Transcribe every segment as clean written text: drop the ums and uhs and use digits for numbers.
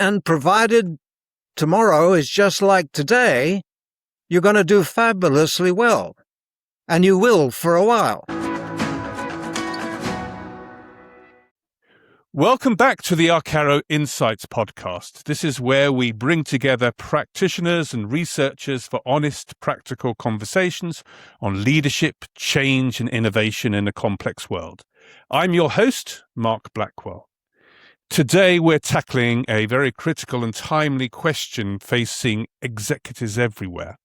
And provided tomorrow is just like today, you're going to do fabulously well. And you will for a while. Welcome back to the Arkaro Insights podcast. This is where we bring together practitioners and researchers for honest, practical conversations on leadership, change, and innovation in a complex world. I'm your host, Mark Blackwell. Today, we're tackling a very critical and timely question facing executives everywhere.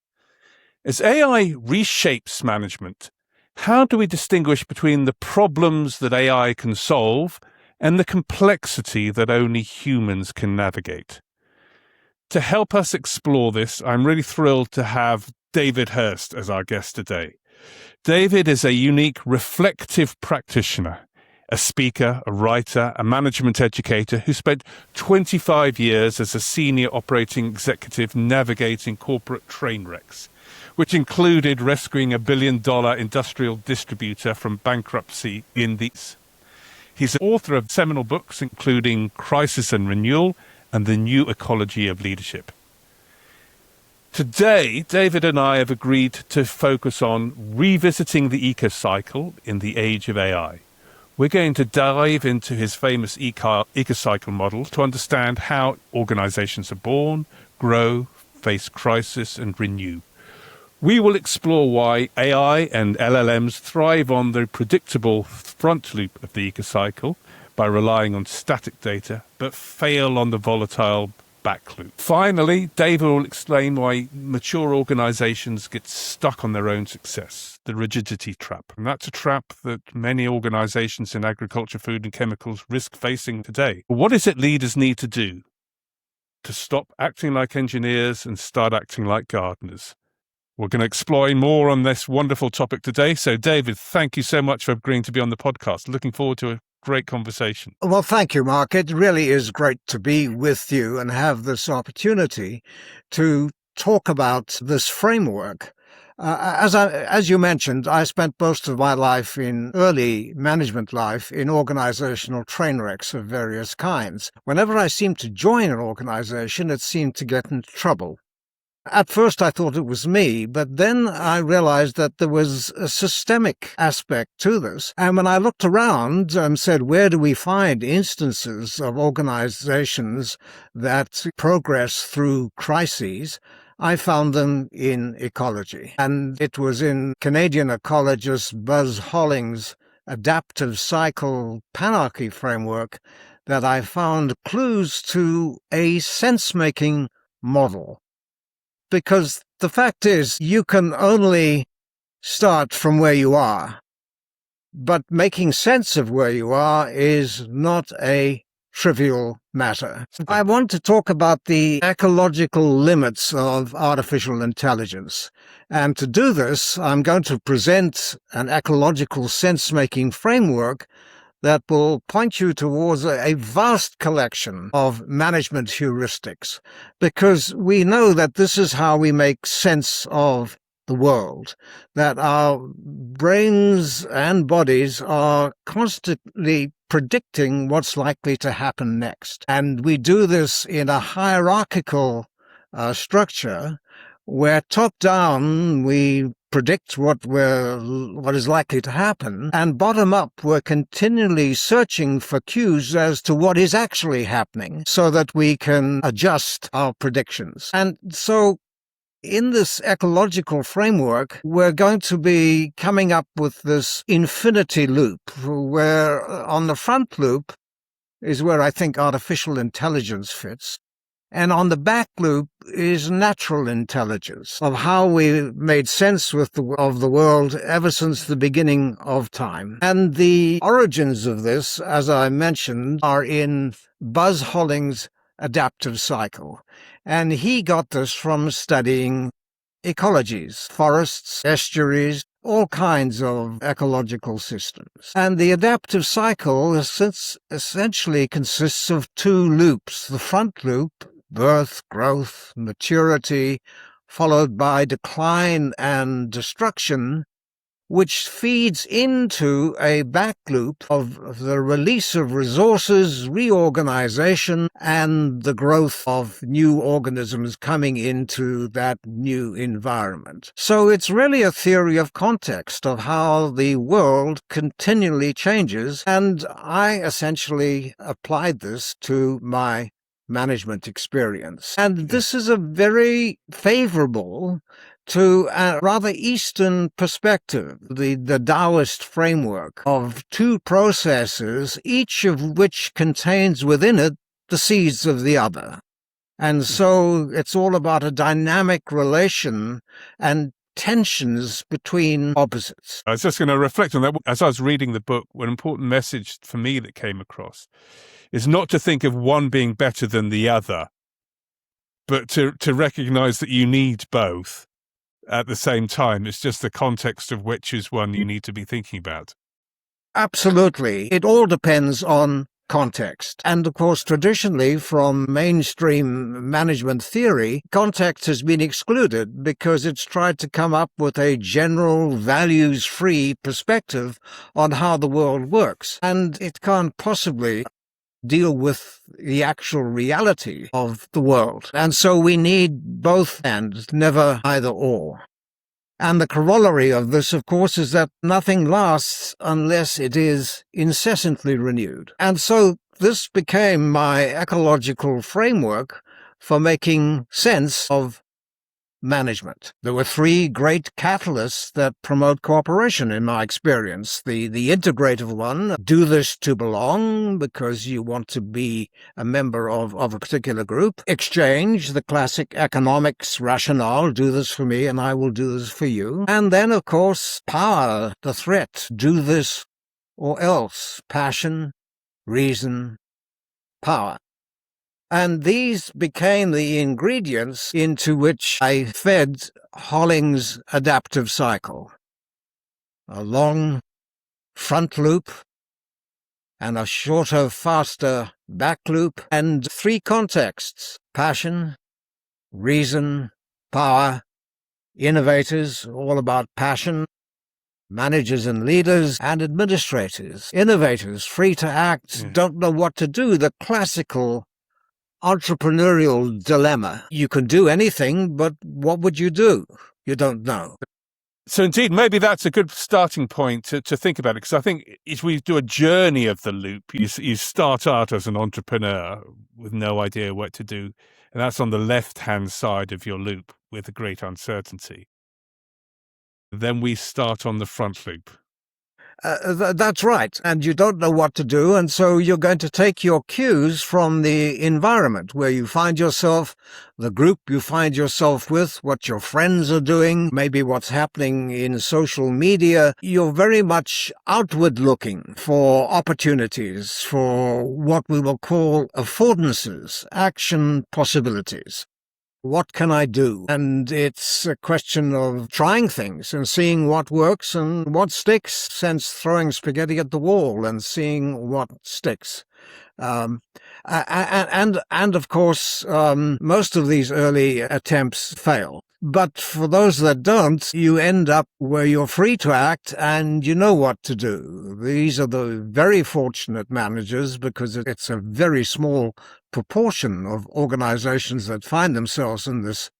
As AI reshapes management, how do we distinguish between the problems that AI can solve and the complexity that only humans can navigate? To help us explore this, I'm really thrilled to have David Hurst as our guest today. David is a unique, reflective practitioner, a speaker, a writer, a management educator who spent 25 years as a senior operating executive navigating corporate train wrecks, which included rescuing $1 billion industrial distributor from bankruptcy in these. He's the author of seminal books including Crisis and Renewal and The New Ecology of Leadership. Today, David and I have agreed to focus on revisiting the Ecocycle in the age of AI. We're going to dive into his famous Ecocycle model to understand how organizations are born, grow, face crisis, and renew. We will explore why AI and LLMs thrive on the predictable front loop of the Ecocycle by relying on static data, but fail on the volatile back loop. Finally, David will explain why mature organizations get stuck on their own success, the rigidity trap. And that's a trap that many organizations in agriculture, food, and chemicals risk facing today. What is it leaders need to do to stop acting like engineers and start acting like gardeners? We're going to explore more on this wonderful topic today. So, David, thank you so much for agreeing to be on the podcast. Looking forward to a great conversation. Well, thank you, Mark. It really is great to be with you and have this opportunity to talk about this framework. As you mentioned, I spent most of my life in early management life in organizational train wrecks of various kinds. Whenever I seemed to join an organization, it seemed to get into trouble. At first, I thought it was me, but then I realized that there was a systemic aspect to this. And when I looked around and said, where do we find instances of organizations that progress through crises, I found them in ecology. And it was in Canadian ecologist Buzz Holling's adaptive cycle panarchy framework that I found clues to a sense-making model. Because the fact is, you can only start from where you are, but making sense of where you are is not a trivial matter. I want to talk about the ecological limits of artificial intelligence. And to do this, I'm going to present an ecological sense-making framework that will point you towards a vast collection of management heuristics, because we know that this is how we make sense of the world, that our brains and bodies are constantly predicting what's likely to happen next. And we do this in a hierarchical structure where top-down we predict what is likely to happen, and bottom-up we're continually searching for cues as to what is actually happening so that we can adjust our predictions. And so in this ecological framework, we're going to be coming up with this infinity loop where on the front loop is where I think artificial intelligence fits. And on the back loop is natural intelligence of how we made sense of the world ever since the beginning of time. And the origins of this, as I mentioned, are in Buzz Holling's adaptive cycle. And he got this from studying ecologies, forests, estuaries, all kinds of ecological systems. And the adaptive cycle essentially consists of two loops. The front loop, birth, growth, maturity, followed by decline and destruction, which feeds into a back loop of the release of resources, reorganization, and the growth of new organisms coming into that new environment. So it's really a theory of context of how the world continually changes, and I essentially applied this to my management experience. And this is a very favorable to a rather Eastern perspective, the Taoist framework of two processes, each of which contains within it the seeds of the other. And so it's all about a dynamic relation and tensions between opposites. I was just going to reflect on that. As I was reading the book, one important message for me that came across is not to think of one being better than the other, but to recognize that you need both at the same time. It's just the context of which is one you need to be thinking about. Absolutely. It all depends on context. And of course, traditionally from mainstream management theory, context has been excluded because it's tried to come up with a general values-free perspective on how the world works. And it can't possibly deal with the actual reality of the world. And so we need both and never either or. And the corollary of this, of course, is that nothing lasts unless it is incessantly renewed. And so this became my ecological framework for making sense of management. There were three great catalysts that promote cooperation in my experience. The integrative one, do this to belong because you want to be a member of a particular group. Exchange, the classic economics rationale, do this for me and I will do this for you. And then, of course, power, the threat, do this or else. Passion, reason, power. And these became the ingredients into which I fed Holling's adaptive cycle. A long front loop and a shorter, faster back loop, and three contexts: passion, reason, power. Innovators, all about passion. Managers and leaders, and administrators. Innovators, free to act, don't know what to do, the classical entrepreneurial dilemma. You can do anything, but what would you do? You don't know. So indeed, maybe that's a good starting point to think about it, because I think if we do a journey of the loop, you start out as an entrepreneur with no idea what to do, and that's on the left-hand side of your loop with a great uncertainty. Then we start on the front loop. That's right. And you don't know what to do. And so you're going to take your cues from the environment where you find yourself, the group you find yourself with, what your friends are doing, maybe what's happening in social media. You're very much outward looking for opportunities, for what we will call affordances, action possibilities. What can I do? And it's a question of trying things and seeing what works and what sticks, since throwing spaghetti at the wall and seeing what sticks. And of course, most of these early attempts fail. But for those that don't, you end up where you're free to act and you know what to do. These are the very fortunate managers, because it's a very small proportion of organizations that find themselves in this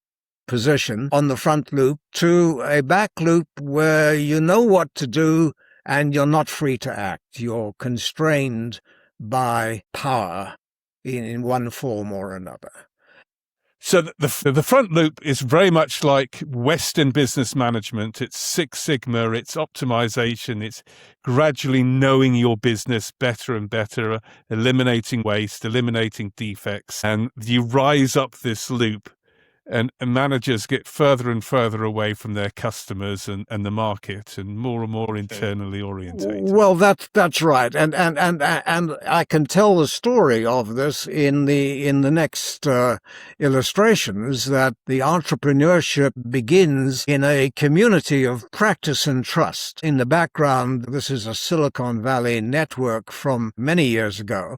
position on the front loop, to a back loop where you know what to do and you're not free to act. You're constrained by power in one form or another. So the front loop is very much like Western business management. It's Six Sigma, it's optimization, it's gradually knowing your business better and better, eliminating waste, eliminating defects, and you rise up this loop. And managers get further and further away from their customers and the market, and more internally orientated. Well, that's right, and I can tell the story of this in the next illustrations, that the entrepreneurship begins in a community of practice and trust. In the background, this is a Silicon Valley network from many years ago.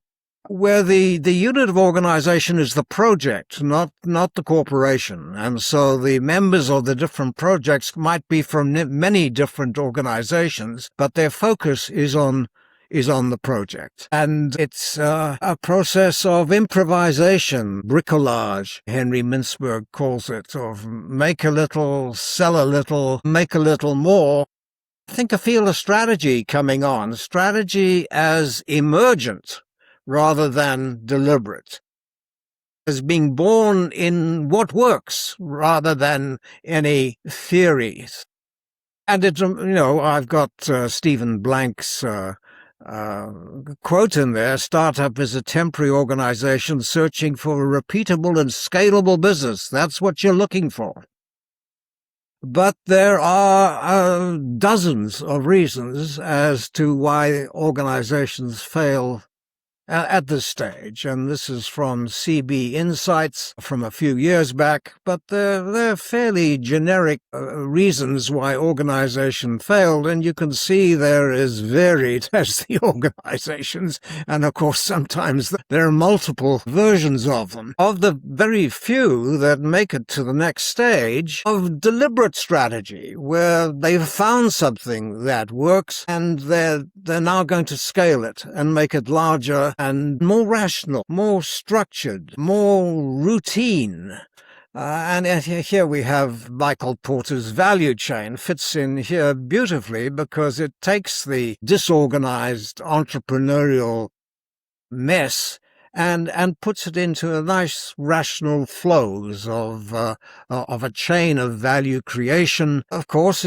where the unit of organization is the project, not the corporation. And so the members of the different projects might be from many different organizations, but their focus is on the project. And it's a process of improvisation, bricolage, Henry Mintzberg calls it, of make a little, sell a little, make a little more. I feel a strategy coming on, strategy as emergent rather than deliberate, as being born in what works rather than any theories. And it's, I've got Stephen Blank's quote in there: startup is a temporary organization searching for a repeatable and scalable business. That's what you're looking for. But there are dozens of reasons as to why organizations fail at this stage, and this is from CB Insights from a few years back, but they're fairly generic reasons why organization failed, and you can see they're as varied as the organizations, and of course sometimes there are multiple versions of them. Of the very few that make it to the next stage of deliberate strategy, where they've found something that works, and they're now going to scale it and make it larger and more rational, more structured, more routine. And here we have Michael Porter's value chain, fits in here beautifully because it takes the disorganized entrepreneurial mess and puts it into a nice rational flows of a chain of value creation. Of course,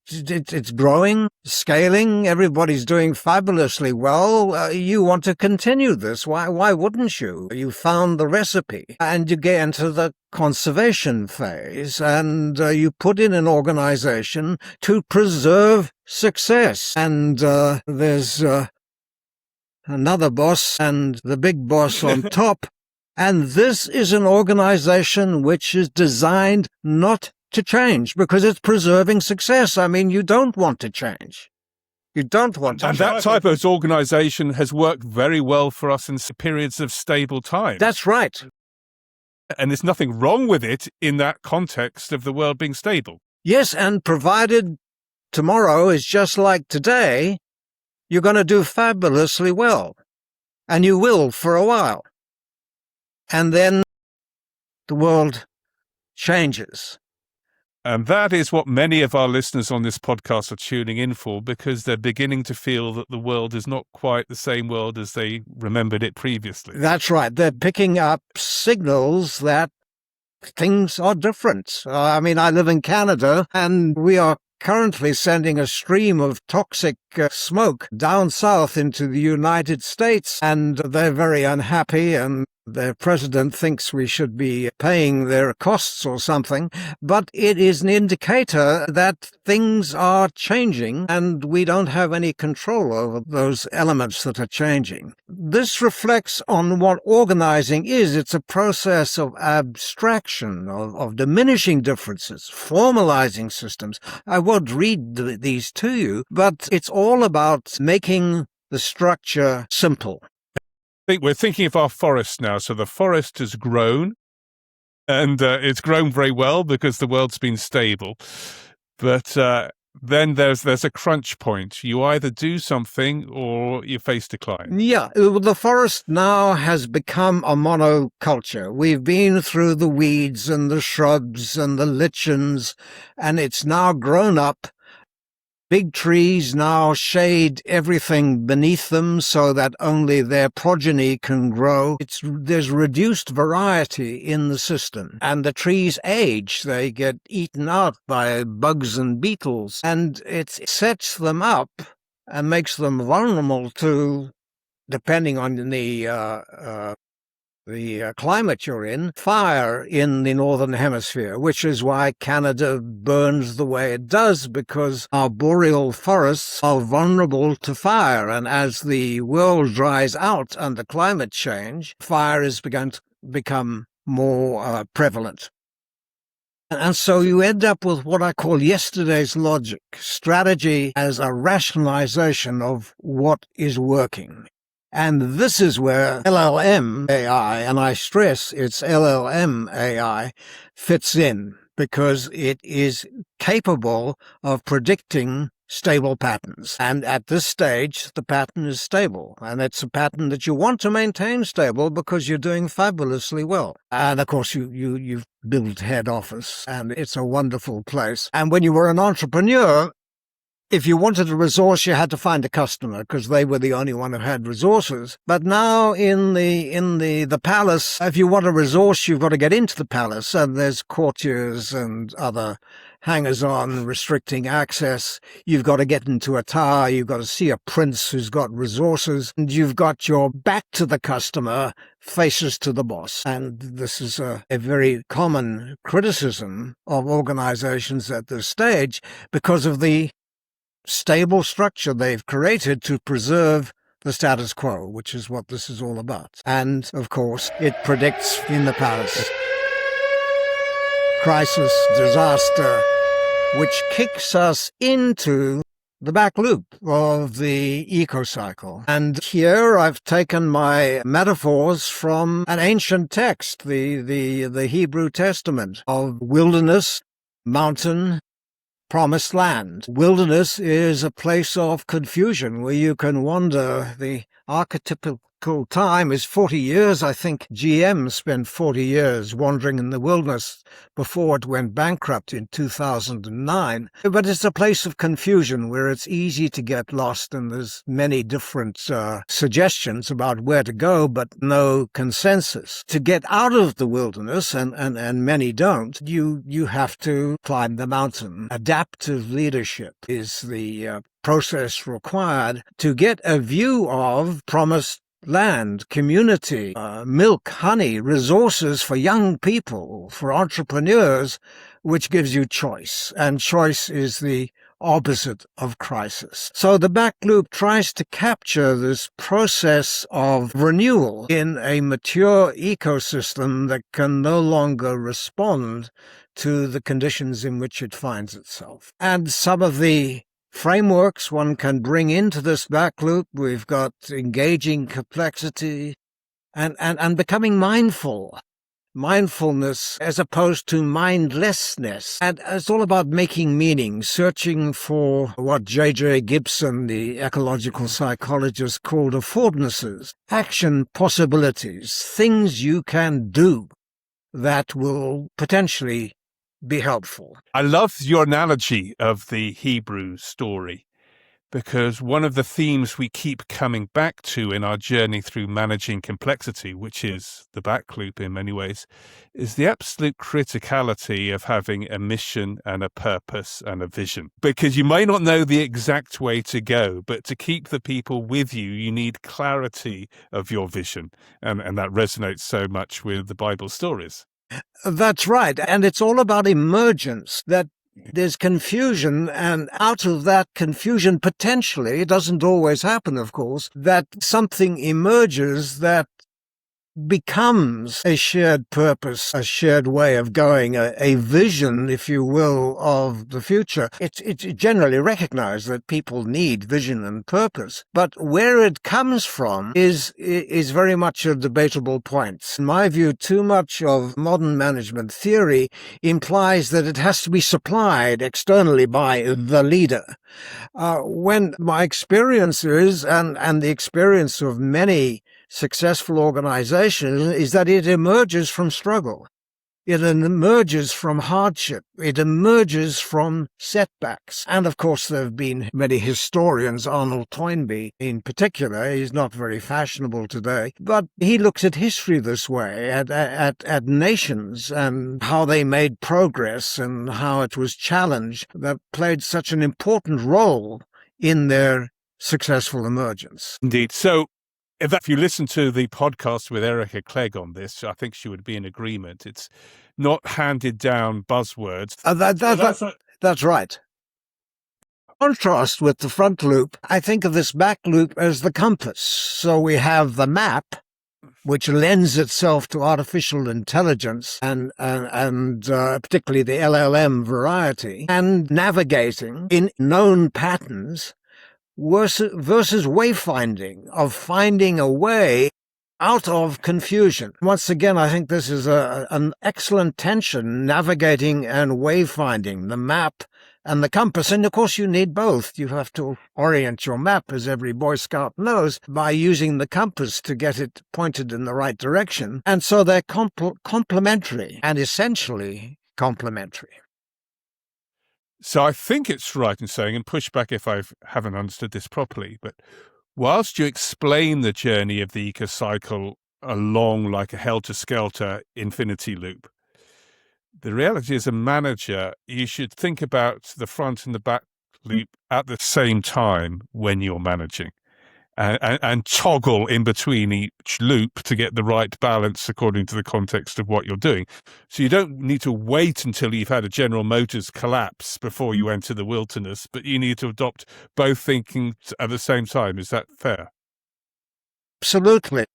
it's growing, scaling, everybody's doing fabulously well. You want to continue this. Why wouldn't you? You found the recipe, and you get into the conservation phase, and you put in an organization to preserve success. And there's another boss and the big boss on top. And this is an organization which is designed not to change because it's preserving success. I mean, you don't want to change. You don't want to. And that type of organization has worked very well for us in periods of stable time. That's right. And there's nothing wrong with it in that context of the world being stable. Yes, and provided tomorrow is just like today, you're going to do fabulously well. And you will for a while. And then the world changes. And that is what many of our listeners on this podcast are tuning in for, because they're beginning to feel that the world is not quite the same world as they remembered it previously. That's right. They're picking up signals that things are different. I mean, I live in Canada, and we are currently sending a stream of toxic smoke down south into the United States, and they're very unhappy, and their president thinks we should be paying their costs or something, but it is an indicator that things are changing and we don't have any control over those elements that are changing. This reflects on what organizing is. It's a process of abstraction, of diminishing differences, formalizing systems. I won't read these to you, but it's all about making the structure simple. We're thinking of our forest now. So the forest has grown, and it's grown very well because the world's been stable. But then there's a crunch point. You either do something or you face decline. Yeah, the forest now has become a monoculture. We've been through the weeds and the shrubs and the lichens, and it's now grown up. Big trees now shade everything beneath them so that only their progeny can grow. There's reduced variety in the system. And the trees age. They get eaten out by bugs and beetles. And it sets them up and makes them vulnerable to, depending on the climate you're in, fire in the Northern Hemisphere, which is why Canada burns the way it does, because our boreal forests are vulnerable to fire. And as the world dries out under climate change, fire is begun to become more prevalent. And so you end up with what I call yesterday's logic, strategy as a rationalization of what is working. And this is where LLM AI, and I stress it's LLM AI, fits in, because it is capable of predicting stable patterns. And at this stage, the pattern is stable. And it's a pattern that you want to maintain stable because you're doing fabulously well. And of course, you've built head office, and it's a wonderful place. And when you were an entrepreneur, if you wanted a resource, you had to find a customer because they were the only one who had resources. But now in the palace, if you want a resource, you've got to get into the palace, and there's courtiers and other hangers-on restricting access. You've got to get into a tower. You've got to see a prince who's got resources, and you've got your back to the customer, faces to the boss. And this is a very common criticism of organizations at this stage because of the stable structure they've created to preserve the status quo, which is what this is all about. And, of course, it predicts in the palace crisis, disaster, which kicks us into the back loop of the ecocycle. And here I've taken my metaphors from an ancient text, the Hebrew Testament, of wilderness, mountain, promised land. Wilderness is a place of confusion where you can wander. The archetypical time is 40 years. I think GM spent 40 years wandering in the wilderness before it went bankrupt in 2009. But it's a place of confusion where it's easy to get lost, and there's many different suggestions about where to go, but no consensus. To get out of the wilderness, and many don't, you have to climb the mountain. Adaptive leadership is the process required to get a view of promised land, community, milk, honey, resources for young people, for entrepreneurs, which gives you choice. And choice is the opposite of crisis. So the back loop tries to capture this process of renewal in a mature ecosystem that can no longer respond to the conditions in which it finds itself. And some of the frameworks one can bring into this back loop, we've got engaging complexity and becoming mindful. Mindfulness as opposed to mindlessness. And it's all about making meaning, searching for what J.J. Gibson, the ecological psychologist, called affordances, action possibilities, things you can do that will potentially be helpful. I love your analogy of the Hebrew story, because one of the themes we keep coming back to in our journey through managing complexity, which is the back loop in many ways, is the absolute criticality of having a mission and a purpose and a vision. Because you may not know the exact way to go, but to keep the people with you, you need clarity of your vision. And that resonates so much with the Bible stories. That's right. And it's all about emergence, that there's confusion, and out of that confusion, potentially, it doesn't always happen, of course, that something emerges that becomes a shared purpose, a shared way of going, a vision, if you will, of the future. It's generally recognized that people need vision and purpose, but where it comes from is very much a debatable point. In my view, too much of modern management theory implies that it has to be supplied externally by the leader. When my experience is, and the experience of many successful organization, is that it emerges from struggle. It emerges from hardship. It emerges from setbacks. And of course, there have been many historians, Arnold Toynbee in particular. He's not very fashionable today, but he looks at history this way, at nations and how they made progress and how it was challenged that played such an important role in their successful emergence. Indeed. So, if you listen to the podcast with Erica Clegg on this, I think she would be in agreement. It's not handed down buzzwords. That's right. Contrast with the front loop, I think of this back loop as the compass. So we have the map, which lends itself to artificial intelligence and particularly the LLM variety, and navigating in known patterns versus wayfinding, of finding a way out of confusion. Once again, I think this is an excellent tension, navigating and wayfinding, the map and the compass. And of course, you need both. You have to orient your map, as every Boy Scout knows, by using the compass to get it pointed in the right direction. And so they're complementary and essentially complementary. So I think it's right in saying, and push back if I haven't understood this properly, but whilst you explain the journey of the Ecocycle along like a helter-skelter infinity loop, the reality as a manager, you should think about the front and the back loop at the same time when you're managing, and toggle in between each loop to get the right balance according to the context of what you're doing. So you don't need to wait until you've had a General Motors collapse before you enter the wilderness, but you need to adopt both thinking at the same time. Is that fair? Absolutely.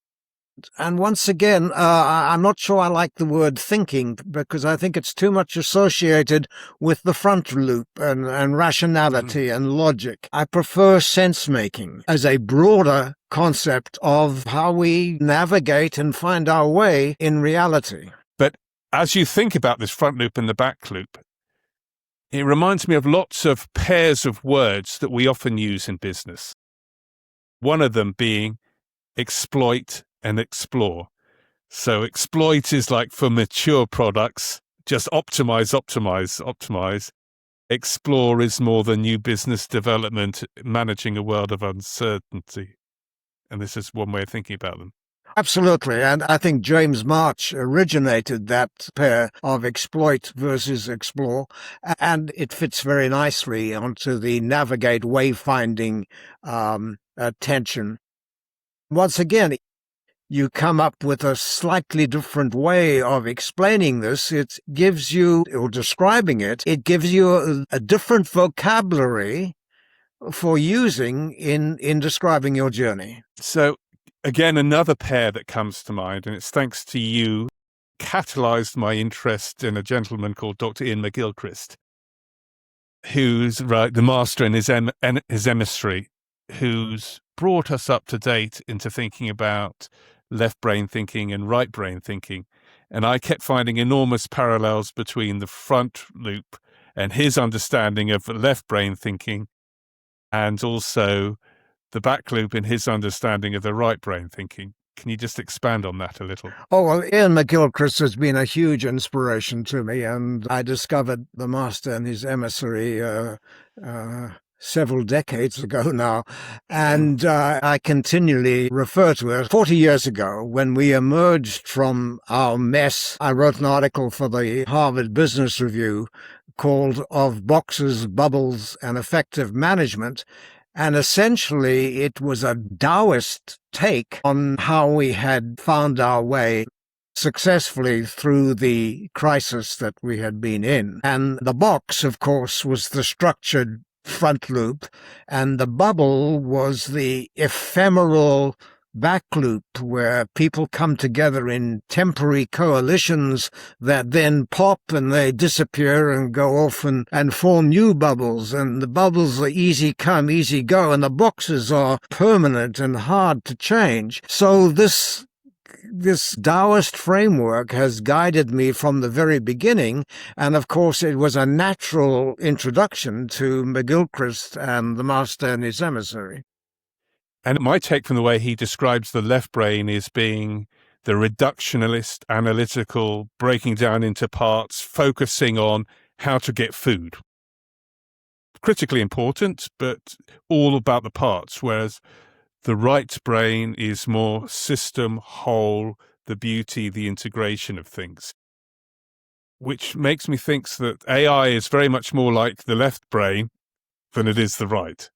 And once again, I'm not sure I like the word thinking, because I think it's too much associated with the front loop and rationality and logic. I prefer sense-making as a broader concept of how we navigate and find our way in reality. But as you think about this front loop and the back loop, it reminds me of lots of pairs of words that we often use in business. One of them being exploit and explore. So exploit is like for mature products, just optimize. Explore is more the new business development, managing a world of uncertainty. And this is one way of thinking about them. Absolutely. And I think James March originated that pair of exploit versus explore, and it fits very nicely onto the navigate wayfinding tension. Once again, you come up with a slightly different way of explaining this. It gives you, or describing it, it gives you a different vocabulary for using in describing your journey. So again, another pair that comes to mind, and it's thanks to you, catalyzed my interest in a gentleman called Dr. Iain McGilchrist, who's the master and his emissary, who's brought us up to date into thinking about left brain thinking and right brain thinking. And I kept finding enormous parallels between the front loop and his understanding of left brain thinking, and also the back loop in his understanding of the right brain thinking. Can you just expand on that a little? Oh, well, Iain McGilchrist has been a huge inspiration to me, and I discovered the master and his emissary several decades ago now, and I continually refer to it. 40 years ago, when we emerged from our mess, I wrote an article for the Harvard Business Review called Of Boxes, Bubbles, and Effective Management, and essentially it was a Taoist take on how we had found our way successfully through the crisis that we had been in. And the box, of course, was the structured front loop, and the bubble was the ephemeral back loop, where people come together in temporary coalitions that then pop and they disappear and go off and form new bubbles. And the bubbles are easy come, easy go, and the boxes are permanent and hard to change. So this Taoist framework has guided me from the very beginning, and of course it was a natural introduction to McGilchrist and the master and his emissary. And my take from the way he describes the left brain is being the reductionist, analytical, breaking down into parts, focusing on how to get food. Critically important, but all about the parts, whereas the right brain is more system, whole, the beauty, the integration of things, which makes me think that AI is very much more like the left brain than it is the right.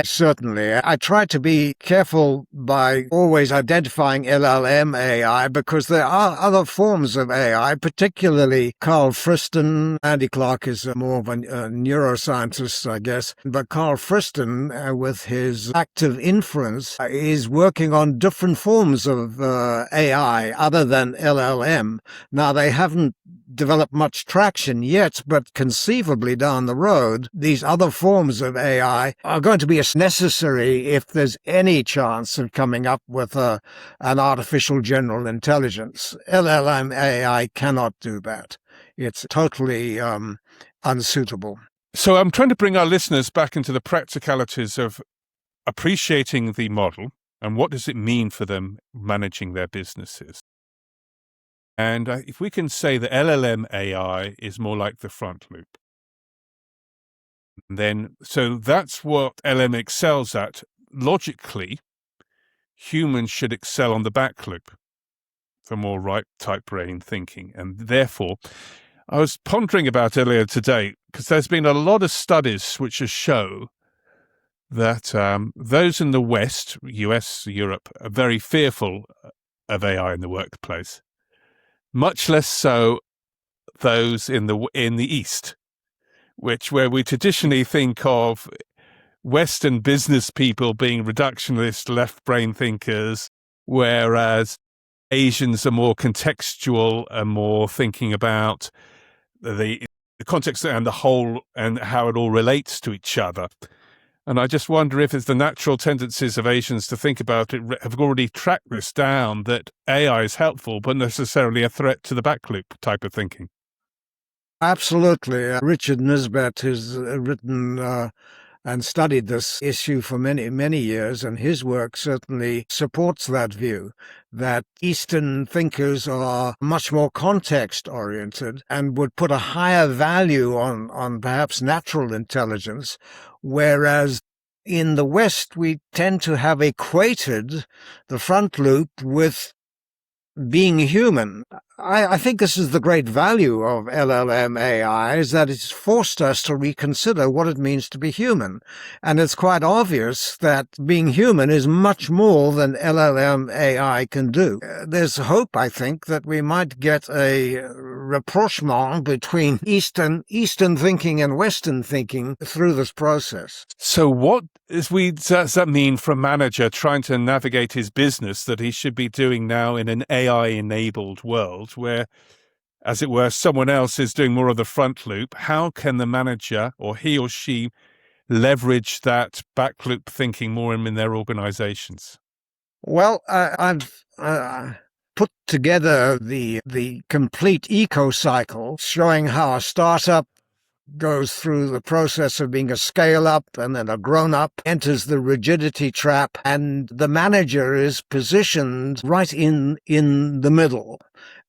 Certainly. I try to be careful by always identifying LLM AI, because there are other forms of AI, particularly Karl Friston. Andy Clark is more of a neuroscientist, I guess. But Karl Friston, with his active inference, is working on different forms of AI other than LLM. Now, they haven't developed much traction yet, but conceivably down the road, these other forms of AI are going to be as necessary if there's any chance of coming up with an artificial general intelligence. LLM AI cannot do that. It's totally unsuitable. So I'm trying to bring our listeners back into the practicalities of appreciating the model and what does it mean for them managing their businesses. And if we can say that LLM AI is more like the front loop, then so that's what LM excels at. Logically, humans should excel on the back loop for more right type brain thinking. And therefore, I was pondering about earlier today, because there's been a lot of studies which show that those in the West, US, Europe, are very fearful of AI in the workplace. Much less so those in the East, where we traditionally think of Western business people being reductionist, left-brain thinkers, whereas Asians are more contextual and more thinking about the context and the whole and how it all relates to each other. And I just wonder if it's the natural tendencies of Asians to think about it have already tracked this down, that AI is helpful, but necessarily a threat to the back loop type of thinking. Absolutely. Richard Nisbett has written and studied this issue for many, many years, and his work certainly supports that view, that Eastern thinkers are much more context-oriented and would put a higher value on perhaps natural intelligence, whereas in the West we tend to have equated the front loop with being human. I think this is the great value of LLM AI, is that it's forced us to reconsider what it means to be human. And it's quite obvious that being human is much more than LLM AI can do. There's hope, I think, that we might get a rapprochement between Eastern thinking and Western thinking through this process. So what does that mean for a manager trying to navigate his business that he should be doing now in an AI-enabled world where, as it were, someone else is doing more of the front loop? How can the manager, or he or she, leverage that back loop thinking more in their organizations? Well, I've put together the complete Ecocycle, showing how a startup goes through the process of being a scale-up and then a grown-up, enters the rigidity trap, and the manager is positioned right in the middle.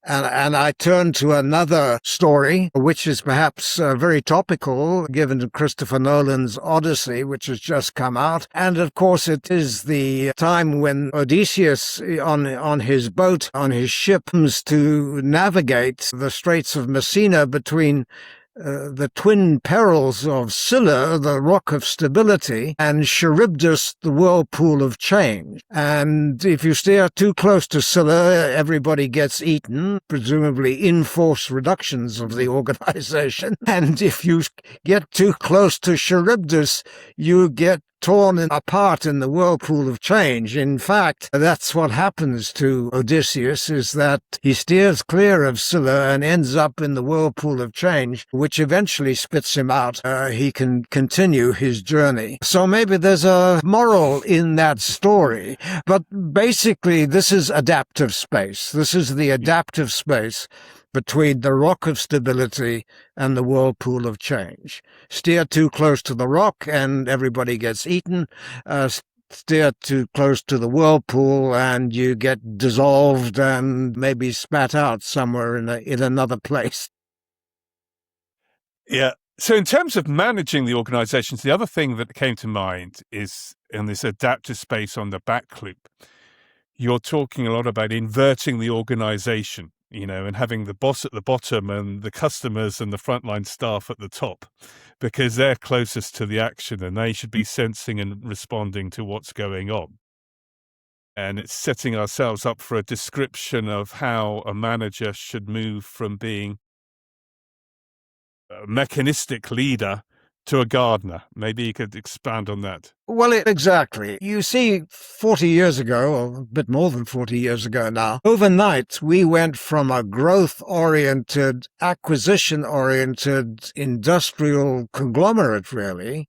And I turn to another story, which is perhaps very topical, given Christopher Nolan's Odyssey, which has just come out. And of course, it is the time when Odysseus, on his boat, on his ship, comes to navigate the Straits of Messina between the twin perils of Scylla, the rock of stability, and Charybdis, the whirlpool of change. And if you steer too close to Scylla, everybody gets eaten, presumably in-force reductions of the organization. And if you get too close to Charybdis, you get torn apart in the whirlpool of change. In fact, that's what happens to Odysseus, is that he steers clear of Scylla and ends up in the whirlpool of change, which eventually spits him out. He can continue his journey. So maybe there's a moral in that story. But basically, this is adaptive space. This is the adaptive space between the rock of stability and the whirlpool of change. Steer too close to the rock and everybody gets eaten. Steer too close to the whirlpool and you get dissolved and maybe spat out somewhere in another place. Yeah. So in terms of managing the organizations, the other thing that came to mind is in this adaptive space on the back loop, you're talking a lot about inverting the organization, and having the boss at the bottom and the customers and the frontline staff at the top, because they're closest to the action and they should be sensing and responding to what's going on. And it's setting ourselves up for a description of how a manager should move from being a mechanistic leader to a gardener. Maybe you could expand on that. Well, exactly. You see, 40 years ago, or a bit more than 40 years ago now, overnight we went from a growth-oriented, acquisition-oriented industrial conglomerate, really,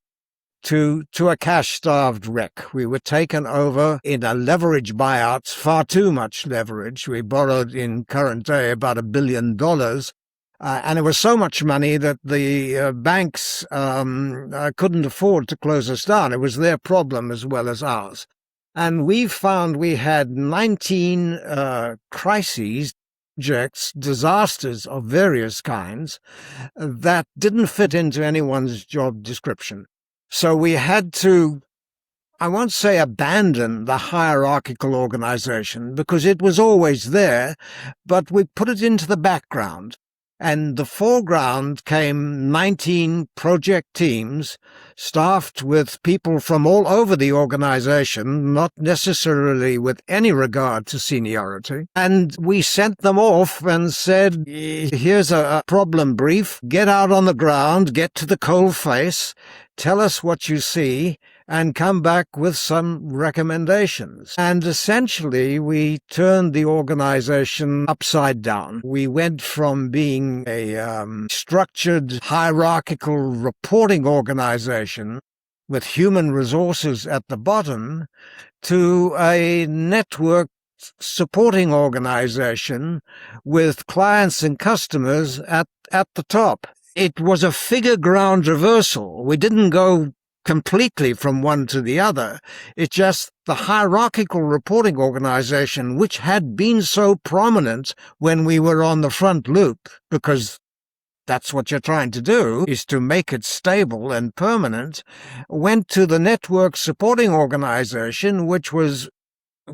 to a cash-starved wreck. We were taken over in a leverage buyout, far too much leverage. We borrowed in current day about $1 billion. And it was so much money that the banks couldn't afford to close us down. It was their problem as well as ours. And we found we had 19 crises, projects, disasters of various kinds that didn't fit into anyone's job description. So we had to, I won't say abandon the hierarchical organization, because it was always there, but we put it into the background. And the foreground came 19 project teams staffed with people from all over the organization, not necessarily with any regard to seniority. And we sent them off and said, here's a problem brief. Get out on the ground, get to the coal face, tell us what you see, and come back with some recommendations. And essentially, we turned the organization upside down. We went from being a structured, hierarchical reporting organization with human resources at the bottom to a network supporting organization with clients and customers at the top. It was a figure ground reversal. We didn't go completely from one to the other. It's just the hierarchical reporting organization, which had been so prominent when we were on the front loop, because that's what you're trying to do, is to make it stable and permanent, went to the network supporting organization, which was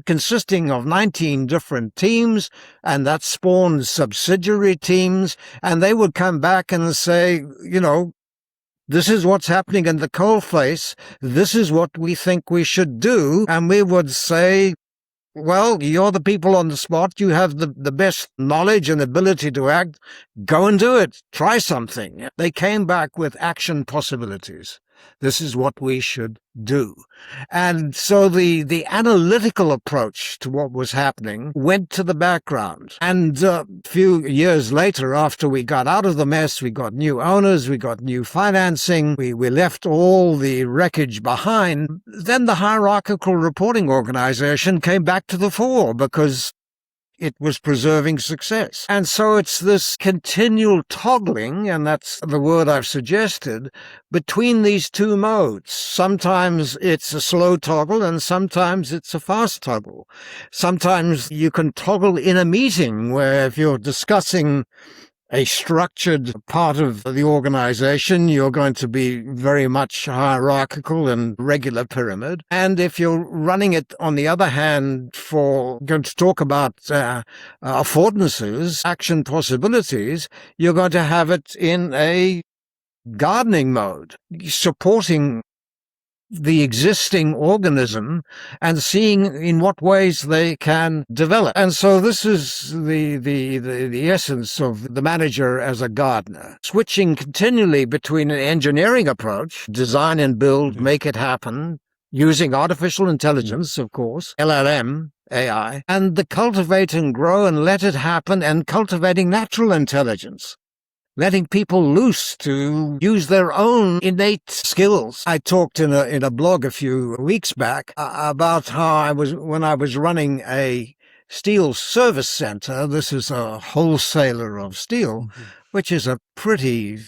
consisting of 19 different teams, and that spawned subsidiary teams, and they would come back and say, this is what's happening in the coalface. This is what we think we should do. And we would say, well, you're the people on the spot. You have the best knowledge and ability to act. Go and do it. Try something. They came back with action possibilities. This is what we should do. And so the analytical approach to what was happening went to the background. And a few years later, after we got out of the mess, we got new owners, we got new financing, we left all the wreckage behind. Then the hierarchical reporting organization came back to the fore because it was preserving success. And so it's this continual toggling, and that's the word I've suggested, between these two modes. Sometimes it's a slow toggle and sometimes it's a fast toggle. Sometimes you can toggle in a meeting where if you're discussing a structured part of the organization, you're going to be very much hierarchical and regular pyramid. And if you're running it, on the other hand, going to talk about affordances, action possibilities, you're going to have it in a gardening mode, supporting the existing organism and seeing in what ways they can develop. And so this is the essence of the manager as a gardener, switching continually between an engineering approach, design and build, make it happen, using artificial intelligence, of course, LLM AI, and the cultivate and grow and let it happen, and cultivating natural intelligence, letting people loose to use their own innate skills. I talked in a blog a few weeks back about how when I was running a steel service center. This is a wholesaler of steel, which is a pretty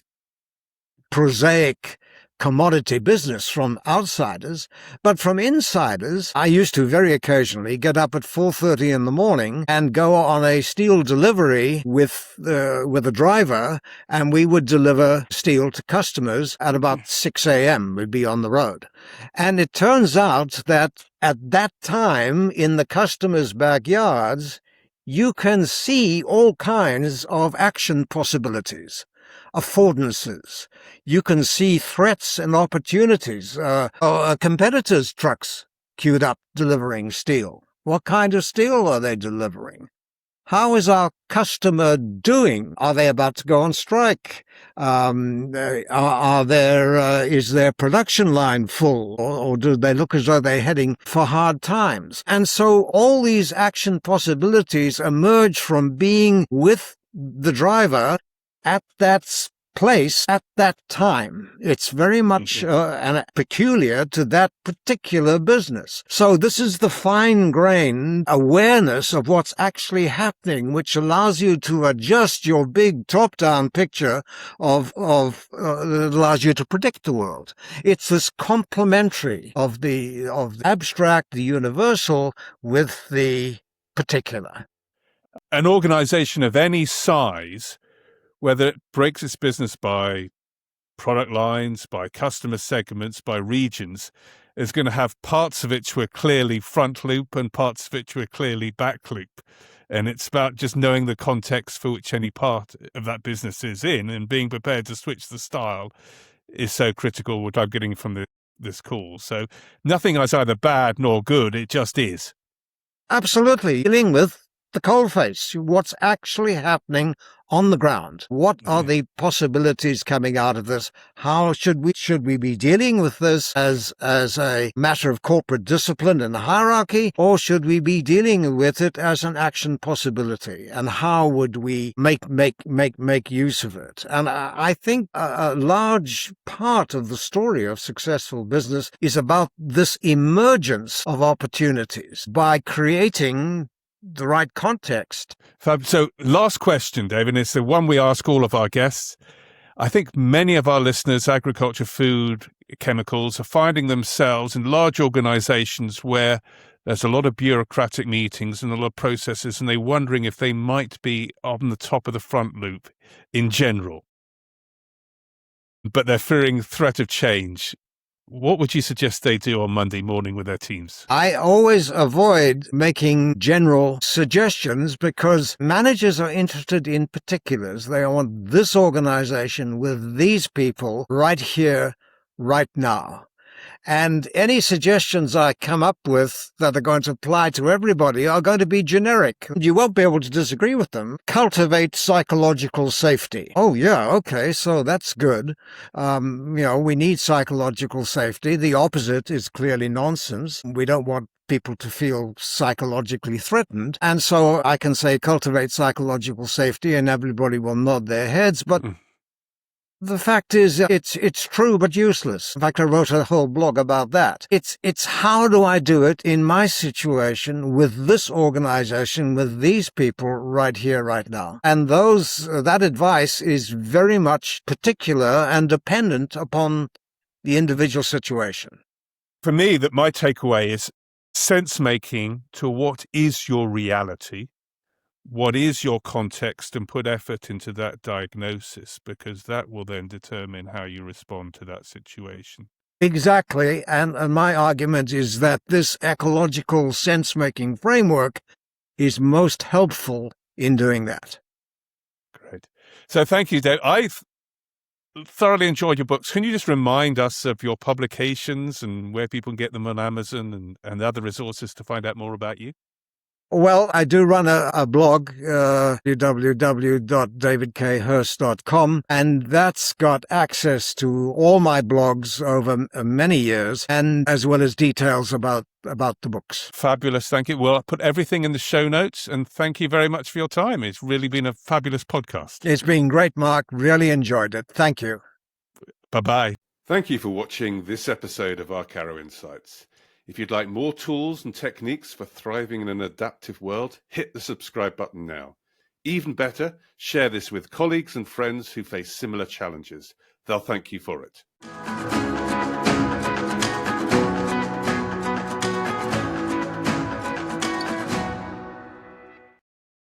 prosaic commodity business from outsiders, but from insiders, I used to very occasionally get up at 4:30 in the morning and go on a steel delivery with a driver, and we would deliver steel to customers at about 6 a.m. We'd be on the road. And it turns out that at that time in the customers' backyards, you can see all kinds of action possibilities, affordances. You can see threats and opportunities. Competitors' trucks queued up delivering steel. What kind of steel are they delivering? How is our customer doing? Are they about to go on strike? Is their production line full, or do they look as though they're heading for hard times? And so all these action possibilities emerge from being with the driver at that place at that time. It's very much peculiar to that particular business. So this is the fine-grained awareness of what's actually happening, which allows you to adjust your big top-down picture that allows you to predict the world. It's this complementary of the abstract, the universal, with the particular. An organization of any size, whether it breaks its business by product lines, by customer segments, by regions, is going to have parts of it which are clearly front loop and parts of it which are clearly back loop. And it's about just knowing the context for which any part of that business is in, and being prepared to switch the style is so critical, what I'm getting from this call. So nothing is either bad nor good, it just is. Absolutely. Dealing with the coalface, what's actually happening on the ground. What are the possibilities coming out of this? How should we be dealing with this as a matter of corporate discipline and hierarchy, or should we be dealing with it as an action possibility? And how would we make use of it? And I think a large part of the story of successful business is about this emergence of opportunities by creating the right context. So last question, David, it's the one we ask all of our guests. I think many of our listeners, agriculture, food, chemicals, are finding themselves in large organizations where there's a lot of bureaucratic meetings and a lot of processes, and they're wondering if they might be on the top of the front loop in general. But they're fearing the threat of change. What would you suggest they do on Monday morning with their teams? I always avoid making general suggestions because managers are interested in particulars. They want this organization with these people right here, right now. And any suggestions I come up with that are going to apply to everybody are going to be generic. You won't be able to disagree with them. Cultivate psychological safety. Oh, yeah, okay, so that's good. We need psychological safety. The opposite is clearly nonsense. We don't want people to feel psychologically threatened. And so I can say cultivate psychological safety and everybody will nod their heads. But the fact is, it's true but useless. In fact, I wrote a whole blog about that. It's how do I do it in my situation with this organization, with these people right here, right now. And that advice is very much particular and dependent upon the individual situation. For me, my takeaway is sense-making to what is your reality, what is your context, and put effort into that diagnosis, because that will then determine how you respond to that situation. Exactly. And my argument is that this ecological sense-making framework is most helpful in doing that. Great. So thank you, Dave. I've thoroughly enjoyed your books. Can you just remind us of your publications and where people can get them on Amazon and other resources to find out more about you? Well, I do run a blog, www.davidkhurst.com, and that's got access to all my blogs over many years, and as well as details about the books. Fabulous. Thank you. Well, I'll put everything in the show notes, and thank you very much for your time. It's really been a fabulous podcast. It's been great, Mark. Really enjoyed it. Thank you. Bye-bye. Thank you for watching this episode of Arkaro Insights. If you'd like more tools and techniques for thriving in an adaptive world, hit the subscribe button now. Even better, share this with colleagues and friends who face similar challenges. They'll thank you for it.